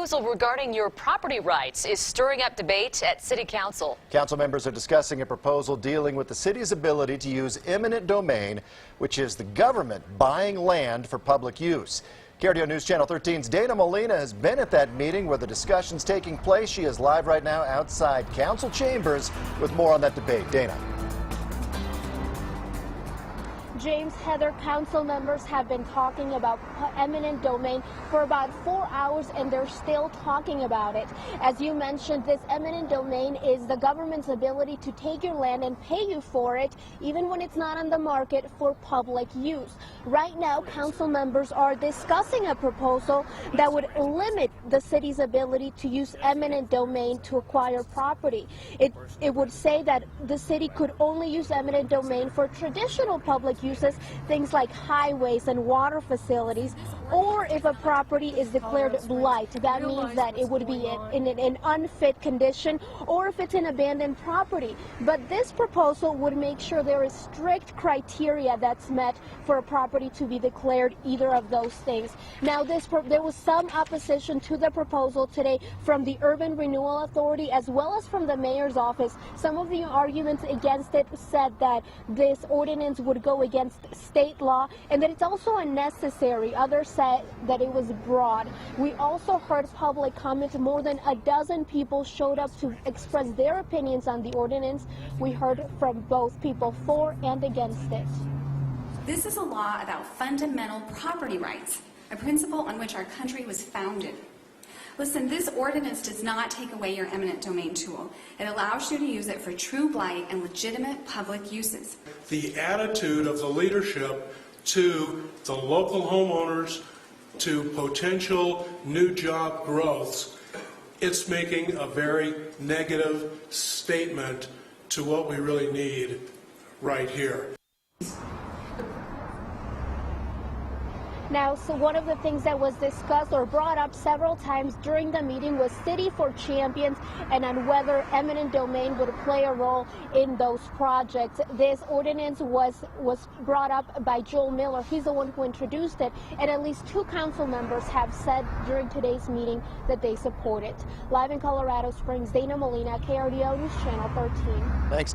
proposal regarding your property rights is stirring up debate at City Council. Council members are discussing a proposal dealing with the city's ability to use eminent domain, which is the government buying land for public use. KRDO News Channel 13's Dana Molina has been at that meeting where the discussion's taking place. She is live right now outside council chambers with more on that debate. Dana. James, Heather, council members have been talking about eminent domain for about 4 hours, and they're still talking about it. As you mentioned, this eminent domain is the government's ability to take your land and pay you for it, even when it's not on the market, for public use. Right now, council members are discussing a proposal that would limit the city's ability to use eminent domain to acquire property. It would say that the city could only use eminent domain for traditional public uses, things like highways and water facilities, or if a property is declared blight. That means that it would be in an unfit condition, or if it's an abandoned property. But this proposal would make sure there is strict criteria that's met for a property to be declared either of those things. Now, there was some opposition to the proposal today from the Urban Renewal Authority as well as from the mayor's office. Some of the arguments against it said that this ordinance would go against state law and that it's also unnecessary. Others said that it was broad. We also heard public comments. More than a dozen people showed up to express their opinions on the ordinance. We heard from both people for and against it. This is a law about fundamental property rights, a principle on which our country was founded. Listen, this ordinance does not take away your eminent domain tool. It allows you to use it for true blight and legitimate public uses. The attitude of the leadership to the local homeowners, to potential new job growths, it's making a very negative statement to what we really need right here. Now, so one of the things that was discussed or brought up several times during the meeting was City for Champions and on whether eminent domain would play a role in those projects. This ordinance was brought up by Joel Miller. He's the one who introduced it, and at least 2 council members have said during today's meeting that they support it. Live in Colorado Springs, Dana Molina, KRDO News Channel 13. Thanks.